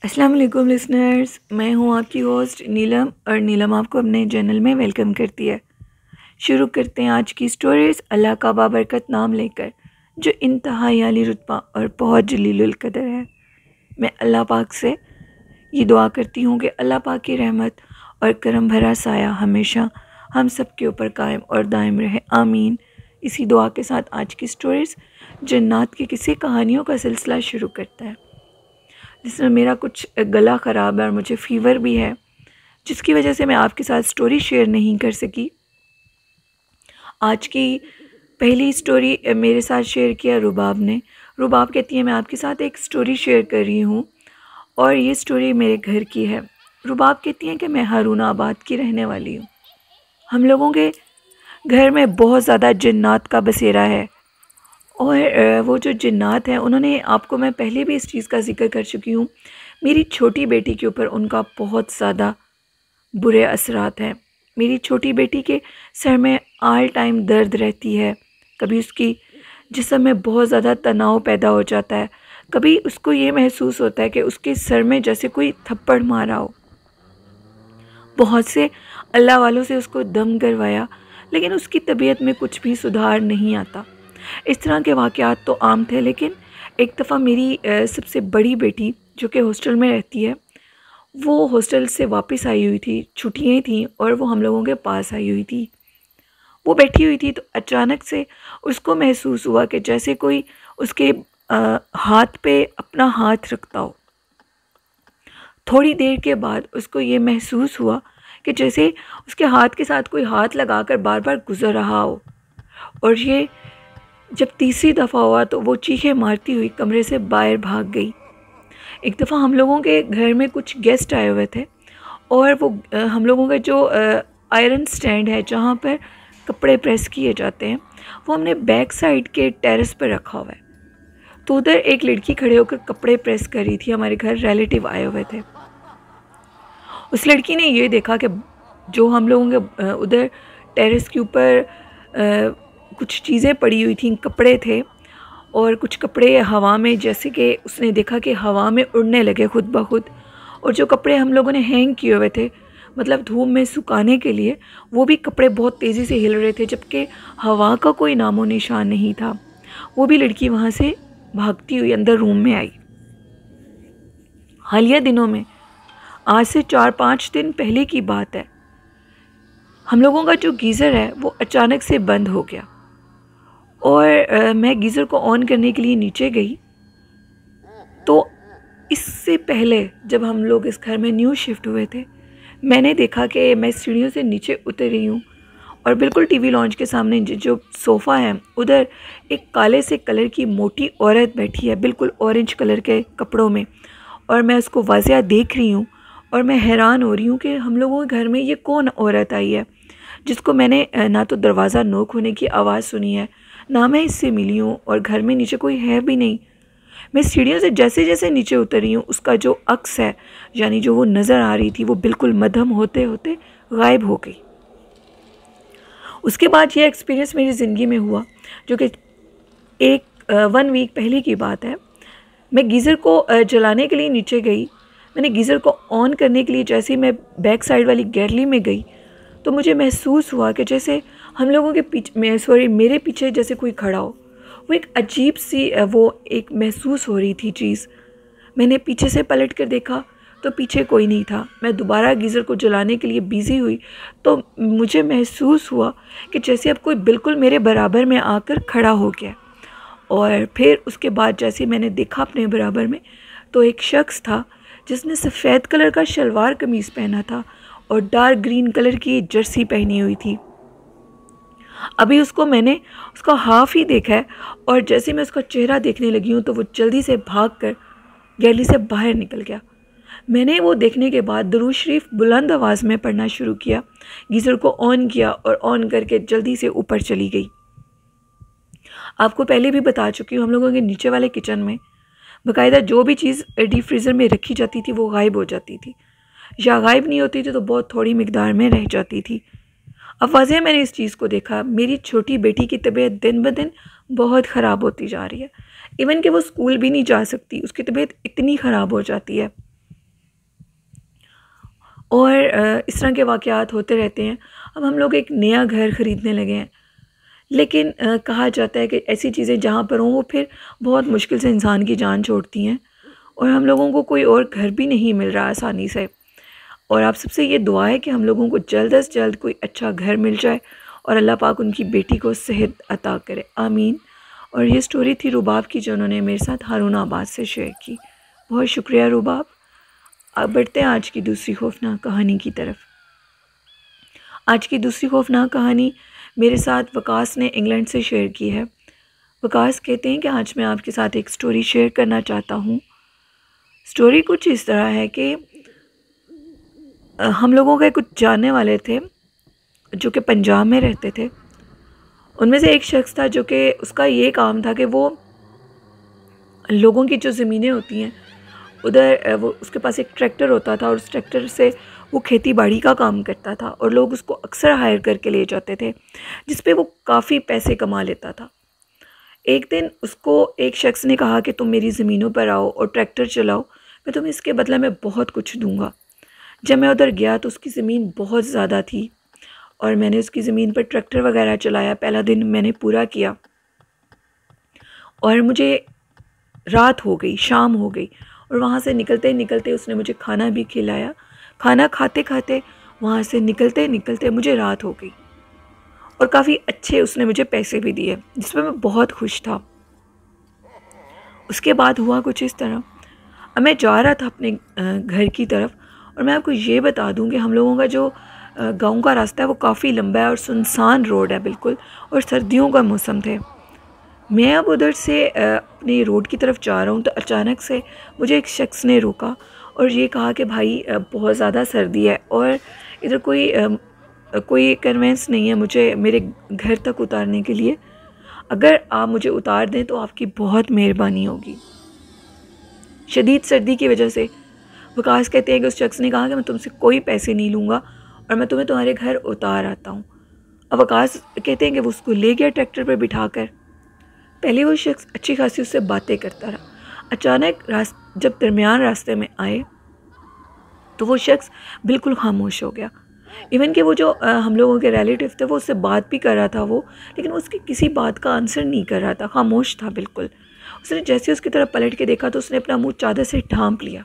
अस्सलाम वालेकुम लिसनर्स, मैं हूं आपकी होस्ट नीलम और नीलम आपको अपने चैनल में वेलकम करती है। शुरू करते हैं आज की स्टोरीज़ अल्लाह का बाबरकत नाम लेकर, जो इंतहाई आली रुतबा और बहुत जलीलुल कदर है। मैं अल्लाह पाक से ये दुआ करती हूँ कि अल्लाह पाक की रहमत और करम भरा साया हमेशा हम सब के ऊपर कायम और दायम रहे, आमीन। इसी दुआ के साथ आज की स्टोरीज़ जन्नत की किसी कहानियों का सिलसिला शुरू करता है। जिसमें मेरा कुछ गला ख़राब है और मुझे फ़ीवर भी है, जिसकी वजह से मैं आपके साथ स्टोरी शेयर नहीं कर सकी। आज की पहली स्टोरी मेरे साथ शेयर किया रुबाब ने। रुबाब कहती है मैं आपके साथ एक स्टोरी शेयर कर रही हूँ और ये स्टोरी मेरे घर की है। रुबाब कहती है कि मैं हारूनाबाद की रहने वाली हूँ। हम लोगों के घर में बहुत ज़्यादा जिन्नात का बसेरा है और वो जो जिन्नात हैं उन्होंने, आपको मैं पहले भी इस चीज़ का ज़िक्र कर चुकी हूँ, मेरी छोटी बेटी के ऊपर उनका बहुत ज़्यादा बुरे असरात हैं। मेरी छोटी बेटी के सर में ऑल टाइम दर्द रहती है, कभी उसकी जिस्म में बहुत ज़्यादा तनाव पैदा हो जाता है, कभी उसको ये महसूस होता है कि उसके सर में जैसे कोई थप्पड़ मारा हो। बहुत से अल्लाह वालों से उसको दम करवाया, लेकिन उसकी तबीयत में कुछ भी सुधार नहीं आता। इस तरह के वाक़यात तो आम थे, लेकिन एक दफ़ा मेरी सबसे बड़ी बेटी जो कि हॉस्टल में रहती है, वो हॉस्टल से वापस आई हुई थी, छुट्टियाँ थीं और वो हम लोगों के पास आई हुई थी। वो बैठी हुई थी तो अचानक से उसको महसूस हुआ कि जैसे कोई उसके हाथ पे अपना हाथ रखता हो। थोड़ी देर के बाद उसको ये महसूस हुआ कि जैसे उसके हाथ के साथ कोई हाथ लगाकर बार बार गुज़र रहा हो। और ये जब तीसरी दफ़ा हुआ तो वो चीखें मारती हुई कमरे से बाहर भाग गई। एक दफ़ा हम लोगों के घर में कुछ गेस्ट आए हुए थे और वो हम लोगों का जो आयरन स्टैंड है जहाँ पर कपड़े प्रेस किए जाते हैं, वो हमने बैक साइड के टेरेस पर रखा हुआ है। तो उधर एक लड़की खड़े होकर कपड़े प्रेस कर रही थी। हमारे घर रिलेटिव आए हुए थे। उस लड़की ने ये देखा कि जो हम लोगों के उधर टेरेस के ऊपर कुछ चीज़ें पड़ी हुई थी, कपड़े थे और कुछ कपड़े हवा में, जैसे कि उसने देखा कि हवा में उड़ने लगे खुद ब खुद। और जो कपड़े हम लोगों ने हैंग किए हुए थे, मतलब धूप में सुखाने के लिए, वो भी कपड़े बहुत तेज़ी से हिल रहे थे, जबकि हवा का कोई नामो निशान नहीं था। वो भी लड़की वहाँ से भागती हुई अंदर रूम में आई। हालिया दिनों में, आज से 4-5 दिन पहले की बात है, हम लोगों का जो गीज़र है वो अचानक से बंद हो गया और मैं गीज़र को ऑन करने के लिए नीचे गई। तो इससे पहले जब हम लोग इस घर में न्यू शिफ्ट हुए थे, मैंने देखा कि मैं सीढ़ियों से नीचे उतर रही हूँ और बिल्कुल टीवी लॉन्च के सामने जो सोफ़ा है, उधर एक काले से कलर की मोटी औरत बैठी है, बिल्कुल ऑरेंज कलर के कपड़ों में। और मैं उसको वाज़िया देख रही हूँ और मैं हैरान हो रही हूँ कि हम लोगों के घर में ये कौन औरत आई है, जिसको मैंने ना तो दरवाज़ा नोक होने की आवाज़ सुनी है, ना मैं इससे मिली हूँ और घर में नीचे कोई है भी नहीं। मैं सीढ़ियों से जैसे जैसे नीचे उतर रही हूँ, उसका जो अक्स है, यानी जो वो नज़र आ रही थी, वो बिल्कुल मद्धम होते होते गायब हो गई। उसके बाद ये एक्सपीरियंस मेरी ज़िंदगी में हुआ, जो कि 1 वीक पहले की बात है। मैं गीज़र को जलाने के लिए नीचे गई। मैंने गीज़र को ऑन करने के लिए जैसे ही मैं बैक साइड वाली गैलरी में गई, तो मुझे महसूस हुआ कि जैसे हम लोगों के पीछे, मेरे पीछे जैसे कोई खड़ा हो। वो एक अजीब सी वो एक महसूस हो रही थी चीज़। मैंने पीछे से पलट कर देखा तो पीछे कोई नहीं था। मैं दोबारा गीज़र को जलाने के लिए बिज़ी हुई तो मुझे महसूस हुआ कि जैसे अब कोई बिल्कुल मेरे बराबर में आकर खड़ा हो गया। और फिर उसके बाद जैसे मैंने देखा अपने बराबर में, तो एक शख्स था जिसने सफ़ेद कलर का शलवार कमीज़ पहना था और डार्क ग्रीन कलर की जर्सी पहनी हुई थी। अभी उसको मैंने उसका हाफ़ ही देखा है और जैसे मैं उसका चेहरा देखने लगी हूँ तो वो जल्दी से भागकर गैलरी से बाहर निकल गया। मैंने वो देखने के बाद दुरूद शरीफ बुलंद आवाज़ में पढ़ना शुरू किया, गीज़र को ऑन किया और ऑन करके जल्दी से ऊपर चली गई। आपको पहले भी बता चुकी हूँ, हम लोगों के नीचे वाले किचन में बाकायदा जो भी चीज़ डीप फ्रीज़र में रखी जाती थी वो गायब हो जाती थी, या गायब नहीं होती थी तो बहुत थोड़ी मिकदार में रह जाती थी। अब वाज़ेह मैंने इस चीज़ को देखा, मेरी छोटी बेटी की तबीयत दिन ब दिन बहुत ख़राब होती जा रही है। इवन कि वो स्कूल भी नहीं जा सकती, उसकी तबीयत इतनी ख़राब हो जाती है। और इस तरह के वाक़यात होते रहते हैं। अब हम लोग एक नया घर ख़रीदने लगे हैं, लेकिन कहा जाता है कि ऐसी चीज़ें जहाँ पर हों वो फिर बहुत मुश्किल से इंसान की जान छोड़ती हैं, और हम लोगों को कोई और घर भी नहीं मिल रहा आसानी से। और आप सबसे ये दुआ है कि हम लोगों को जल्द से जल्द कोई अच्छा घर मिल जाए और अल्लाह पाक उनकी बेटी को सेहत अता करे, आमीन। और ये स्टोरी थी रुबाब की, जो उन्होंने मेरे साथ हारूनाबाद से शेयर की। बहुत शुक्रिया रुबाब। अब बढ़ते हैं आज की दूसरी खौफनाक कहानी की तरफ। आज की दूसरी खौफनाक कहानी मेरे साथ वकास ने इंग्लैंड से शेयर की है। वकास कहते हैं कि आज मैं आपके साथ एक स्टोरी शेयर करना चाहता हूँ। स्टोरी कुछ इस तरह है कि हम लोगों के कुछ जानने वाले थे जो कि पंजाब में रहते थे। उनमें से एक शख्स था जो कि उसका ये काम था कि वो लोगों की जो ज़मीनें होती हैं उधर, वो उसके पास एक ट्रैक्टर होता था और उस ट्रैक्टर से वो खेती बाड़ी का काम करता था, और लोग उसको अक्सर हायर करके ले जाते थे, जिस पे वो काफ़ी पैसे कमा लेता था। एक दिन उसको एक शख्स ने कहा कि तुम मेरी ज़मीनों पर आओ और ट्रैक्टर चलाओ, मैं तुम्हें इसके बदले में बहुत कुछ दूंगा। जब मैं उधर गया तो उसकी ज़मीन बहुत ज़्यादा थी, और मैंने उसकी ज़मीन पर ट्रैक्टर वगैरह चलाया। पहला दिन मैंने पूरा किया और मुझे रात हो गई, शाम हो गई, और वहाँ से निकलते निकलते उसने मुझे खाना भी खिलाया। खाना खाते खाते वहाँ से निकलते निकलते मुझे रात हो गई, और काफ़ी अच्छे उसने मुझे पैसे भी दिए, जिसमें मैं बहुत खुश था। उसके बाद हुआ कुछ इस तरह। अब मैं जा रहा था अपने घर की तरफ, और मैं आपको ये बता दूं कि हम लोगों का जो गांव का रास्ता है वो काफ़ी लंबा है और सुनसान रोड है बिल्कुल, और सर्दियों का मौसम थे। मैं अब उधर से अपने रोड की तरफ जा रहा हूँ तो अचानक से मुझे एक शख्स ने रोका और ये कहा कि भाई बहुत ज़्यादा सर्दी है और इधर कोई कन्वेंस नहीं है मुझे मेरे घर तक उतारने के लिए। अगर आप मुझे उतार दें तो आपकी बहुत मेहरबानी होगी। शदीद सर्दी की वजह से वकास कहते हैं कि उस शख्स ने कहा कि मैं तुमसे कोई पैसे नहीं लूँगा और मैं तुम्हें तुम्हारे घर उतार आता हूँ। अब वकास कहते हैं कि वो उसको ले गया ट्रैक्टर पर बिठाकर। पहले वो शख्स अच्छी खासी उससे बातें करता रहा। अचानक जब दरमियान रास्ते में आए तो वो शख्स बिल्कुल खामोश हो गया। इवन कि वो जो हम लोगों के रिलेटिव थे वो उससे बात भी कर रहा था वो, लेकिन उसकी किसी बात का आंसर नहीं कर रहा था, खामोश था बिल्कुल। उसने जैसे उसकी तरफ पलट के देखा तो उसने अपना मुंह चादर से ढांप लिया,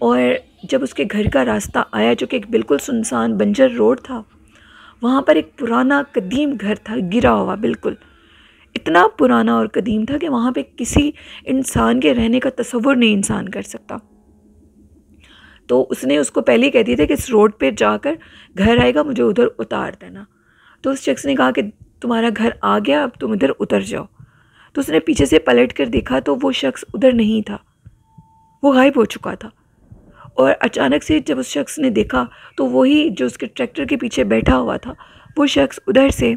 और जब उसके घर का रास्ता आया जो कि एक बिल्कुल सुनसान बंजर रोड था, वहाँ पर एक पुराना कदीम घर था, गिरा हुआ बिल्कुल। इतना पुराना और कदीम था कि वहाँ पे किसी इंसान के रहने का तसव्वुर नहीं इंसान कर सकता। तो उसने उसको पहले ही कह दिया था कि इस रोड पे जाकर घर आएगा, मुझे उधर उतार देना। तो उस शख्स ने कहा कि तुम्हारा घर आ गया, अब तुम इधर उतर जाओ। तो उसने पीछे से पलट कर देखा तो वो शख्स उधर नहीं था, वो गायब हो चुका था। और अचानक से जब उस शख्स ने देखा तो वही जो उसके ट्रैक्टर के पीछे बैठा हुआ था, वो शख्स उधर से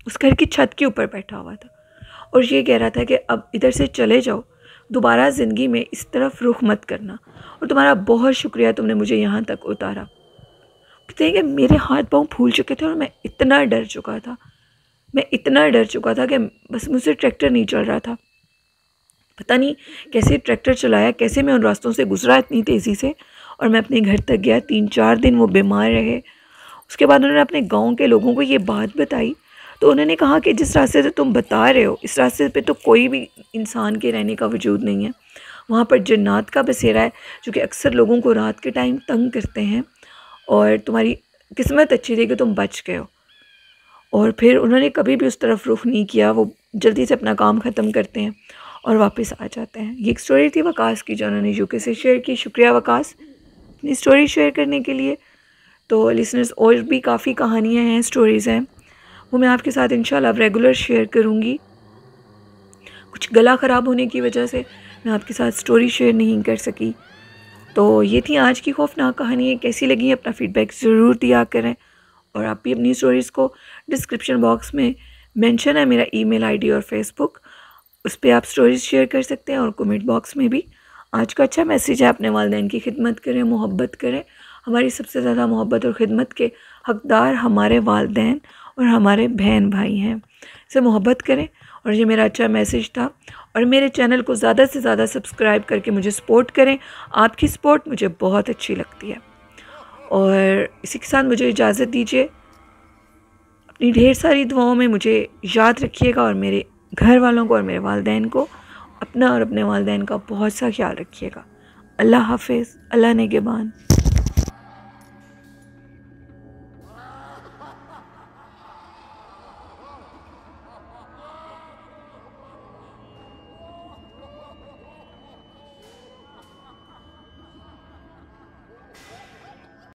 उस घर की छत के ऊपर बैठा हुआ था और ये कह रहा था कि अब इधर से चले जाओ, दोबारा ज़िंदगी में इस तरफ रुख मत करना, और तुम्हारा बहुत शुक्रिया, तुमने मुझे यहाँ तक उतारा। कहते हैं कि मेरे हाथ पाँव फूल चुके थे और मैं इतना डर चुका था, कि बस मुझसे ट्रैक्टर नहीं चल रहा था। पता नहीं कैसे ट्रैक्टर चलाया, कैसे मैं उन रास्तों से गुजरा इतनी तेज़ी से, और मैं अपने घर तक गया। 3-4 दिन वो बीमार रहे। उसके बाद उन्होंने अपने गाँव के लोगों को ये बात बताई, तो उन्होंने कहा कि जिस रास्ते से तुम बता रहे हो इस रास्ते पे तो कोई भी इंसान के रहने का वजूद नहीं है, वहाँ पर जन्नात का बसेरा है जो कि अक्सर लोगों को रात के टाइम तंग करते हैं, और तुम्हारी किस्मत अच्छी थी कि तुम बच गए हो। और फिर उन्होंने कभी भी उस तरफ रुख नहीं किया, वो जल्दी से अपना काम ख़त्म करते हैं और वापस आ जाते हैं। ये एक स्टोरी थी वकास की जो उन्होंने यूके से शेयर की। शुक्रिया वकास अपनी स्टोरी शेयर करने के लिए। तो लिसनर्स, और भी काफ़ी कहानियाँ हैं, स्टोरीज़ हैं, वो मैं आपके साथ इंशाल्लाह अब रेगुलर शेयर करूँगी। कुछ गला ख़राब होने की वजह से मैं आपके साथ स्टोरी शेयर नहीं कर सकी। तो ये थी आज की खौफनाक कहानी। कैसी लगी अपना फ़ीडबैक ज़रूर दिया करें, और आप भी अपनी स्टोरीज़ को डिस्क्रिप्शन बॉक्स में मेंशन है मेरा ईमेल आईडी और फेसबुक, उस पर आप स्टोरीज़ शेयर कर सकते हैं, और कमेंट बॉक्स में भी। आज का अच्छा मैसेज है, अपने वालिदैन की खिदमत करें, मोहब्बत करें। हमारी सबसे ज़्यादा मोहब्बत और ख़िदमत के हक़दार हमारे वालिदैन और हमारे बहन भाई हैं, से मोहब्बत करें। और ये मेरा अच्छा मैसेज था। और मेरे चैनल को ज़्यादा से ज़्यादा सब्सक्राइब करके मुझे सपोर्ट करें। आपकी सपोर्ट मुझे बहुत अच्छी लगती है। और इसी के साथ मुझे इजाज़त दीजिए। अपनी ढेर सारी दुआओं में मुझे याद रखिएगा और मेरे घर वालों को और मेरे वालिदैन को, अपना और अपने वालिदैन का बहुत सा ख्याल रखिएगा। अल्लाह हाफ़िज़, अल्लाह निगहबान।